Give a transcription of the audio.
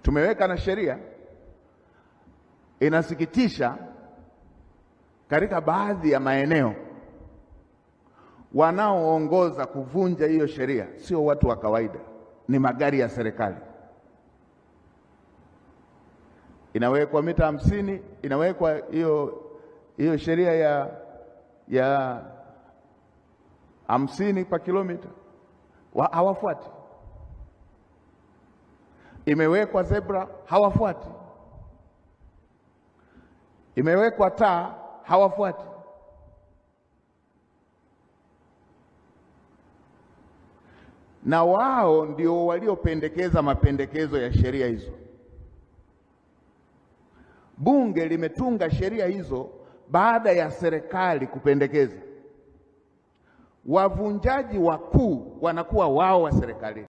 tumeweka na sheria. Inasikitisha, katika baadhi ya maeneo wanaoongoza kuvunja hiyo sheria sio watu wa kawaida, ni magari ya serikali. Inawekwa mita 50, inawekwa hiyo sheria ya 50 kwa kilomita, hawafuati. Imewekwa zebra, hawafuati. Imewekwa taa, hawafuati. Na wao ndio waliopendekeza mapendekezo ya sheria hizo. Bunge limetunga sheria hizo baada ya serikali kupendekeza. Wavunjaji wakuu wanakuwa wao wa serikali.